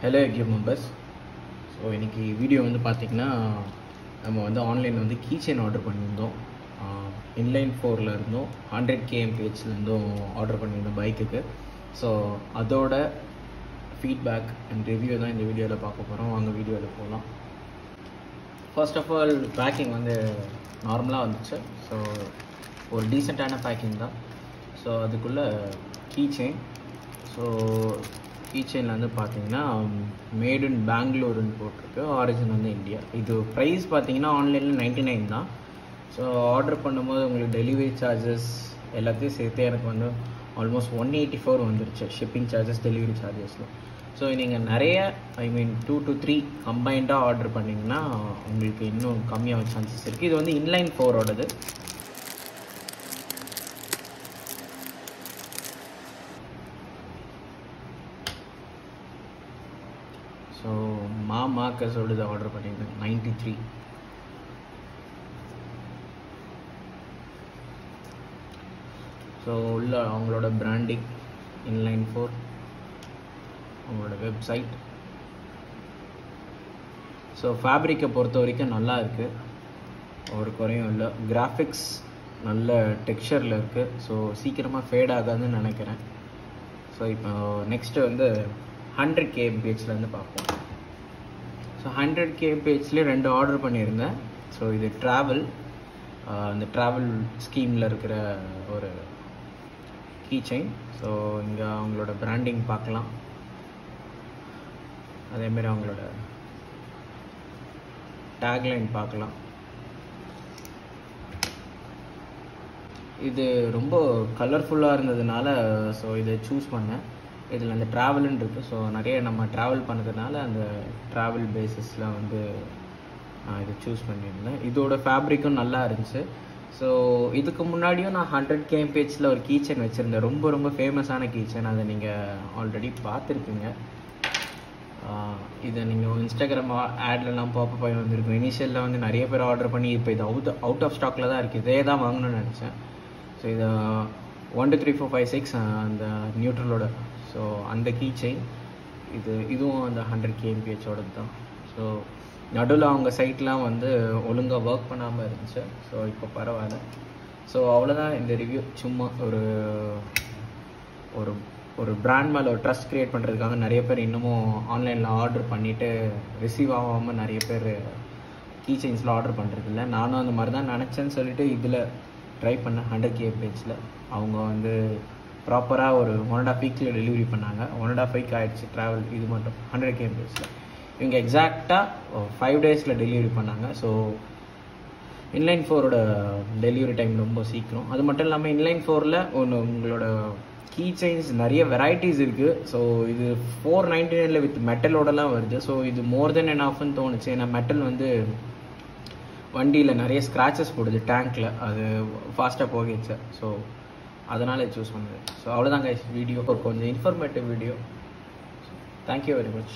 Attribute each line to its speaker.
Speaker 1: Hello EQ members. So இன்றைக்கி video வந்து பார்த்திங்கன்னா நம்ம வந்து ஆன்லைனில் வந்து கீ செயின் ஆர்டர் பண்ணியிருந்தோம். இன்லைன் 4ல் இருந்தும் 100 kmph ஆர்டர் பண்ணியிருந்தோம் பைக்குக்கு. ஸோ அதோட ஃபீட்பேக் அண்ட் ரிவ்யூ தான் இந்த வீடியோவில் பார்க்க போகிறோம். வாங்க வீடியோவில் போகலாம். ஃபர்ஸ்ட் ஆஃப் ஆல் பேக்கிங் வந்து நார்மலாக வந்துச்சு. ஸோ ஒரு டீசெண்டான பேக்கிங் தான். ஸோ அதுக்குள்ளே கீ செயின். ஸோ கீ செயினில் வந்து பார்த்தீங்கன்னா மேட் இன் பெங்களூருன்னு போட்டிருக்கு. ஆரிஜின் வந்து இந்தியா. இது ப்ரைஸ் பார்த்தீங்கன்னா ஆன்லைனில் 99 தான். ஸோ ஆர்டர் பண்ணும்போது உங்களுக்கு டெலிவரி சார்ஜஸ் எல்லாத்தையும் சேர்த்து எனக்கு வந்து ஆல்மோஸ்ட் 184 வந்துருச்சு, ஷிப்பிங் சார்ஜஸ் டெலிவரி சார்ஜஸில். ஸோ நீங்கள் நிறைய 2 to 3 கம்பைண்டாக ஆர்டர் பண்ணிங்கன்னா உங்களுக்கு இன்னும் கம்மியாக சான்சஸ் இருக்குது. இது வந்து இன்லைன் 4ஓடது. ஸோ மார்க்கஸோடு இதை ஆர்டர் பண்ணியிருந்தேன் 93. ஸோ உள்ள அவங்களோட பிராண்டிங் இன்லைன் 4, அவங்களோட வெப்சைட். ஸோ ஃபேப்ரிக்கை பொறுத்த வரைக்கும் நல்லா இருக்குது, ஒரு குறையும் இல்லை. கிராஃபிக்ஸ் நல்ல டெக்ஸ்சரில் இருக்குது. ஸோ சீக்கிரமாக ஃபேட் ஆகாதுன்னு நினைக்கிறேன். ஸோ இப்போ நெக்ஸ்ட்டு வந்து 100 kmph பார்ப்போம். ஸோ 100 kmph 2 ஆர்டர் பண்ணியிருந்தேன். ஸோ இது ட்ராவல், இந்த ட்ராவல் ஸ்கீமில் இருக்கிற ஒரு கீ செயின். ஸோ இங்கே அவங்களோட பிராண்டிங் பார்க்கலாம். அதேமாரி அவங்களோட டேக்லைன் பார்க்கலாம். இது ரொம்ப கலர்ஃபுல்லாக இருந்ததுனால ஸோ இதை சூஸ் பண்ணேன். இதில் அந்த ட்ராவல்னு இருக்குது. ஸோ நிறைய நம்ம ட்ராவல் பண்ணதுனால அந்த ட்ராவல் பேஸஸில் வந்து நான் இதை சூஸ் பண்ணியிருந்தேன். இதோட ஃபேப்ரிக்கும் நல்லா இருந்துச்சு. ஸோ இதுக்கு முன்னாடியும் நான் 100 kmph ஒரு கீ செயின் வச்சுருந்தேன். ரொம்ப ரொம்ப ஃபேமஸான கீ செயின். அதை நீங்கள் ஆல்ரெடி பார்த்துருப்பீங்க. இதை நீங்கள் இன்ஸ்டாகிராம் ஆட்லலாம் பாப்பப் ஆகி வந்திருக்கும். இனிஷியலில் வந்து நிறைய பேர் ஆர்டர் பண்ணி இப்போ இது அவுட் ஆஃப் ஸ்டாக்கில் தான் இருக்குது. இதே தான் வாங்கணும்னு நினச்சேன். ஸோ இதை 1 2 3 4 5 6 அந்த நியூட்ரலோட, ஸோ அந்த கீ செயின் இதுவும் அந்த 100 kmph தான். ஸோ நடுவில் அவங்க சைட்லாம் வந்து ஒழுங்காக ஒர்க் பண்ணாமல் இருந்துச்சு. ஸோ இப்போ பரவாயில்ல. ஸோ அவ்வளோதான் இந்த ரிவ்யூ. சும்மா ஒரு ஒரு ஒரு பிராண்ட் மேலே ஒரு ட்ரஸ்ட் க்ரியேட் பண்ணுறதுக்காக நிறைய பேர் இன்னமும் ஆன்லைனில் ஆர்டர் பண்ணிவிட்டு ரிசீவ் ஆகாமல் நிறைய பேர் கீ செயின்ஸில் ஆர்டர் பண்ணுறதில்ல. நானும் அந்த மாதிரி தான் நினச்சேன்னு சொல்லிட்டு இதில் ட்ரை பண்ணேன். 100 kmph அவங்க வந்து ப்ராப்பராக ஒரு 1.5 வீக்கில் டெலிவரி பண்ணாங்க. 1.5 வீக் ஆகிடுச்சு ட்ராவல். இது மட்டும் 100 kmph இவங்க எக்ஸாக்டாக 5 டேஸில் டெலிவரி பண்ணாங்க. ஸோ இன்லைன் 4ஓட டெலிவரி டைம் ரொம்ப சீக்கிரம். அது மட்டும் இல்லாமல் இன்லைன் 4ல் உங்களோட கீ செயின்ஸ் நிறைய வெரைட்டிஸ் இருக்குது. ஸோ இது 499 வித் மெட்டலோடலாம் வருது. ஸோ இது மோர் தென் எனாஃப்னு தோணுச்சு. ஏன்னா மெட்டல் வந்து வண்டியில் நிறைய ஸ்க்ராச்சஸ் போடுது டேங்க்கில், அது ஃபாஸ்ட்டாக போகிடுச்சு. ஸோ அதனால் சூஸ் பண்ணுது. ஸோ அவ்வளோதான் கைஸ் வீடியோ. கொஞ்சம் informative video. Thank you very much.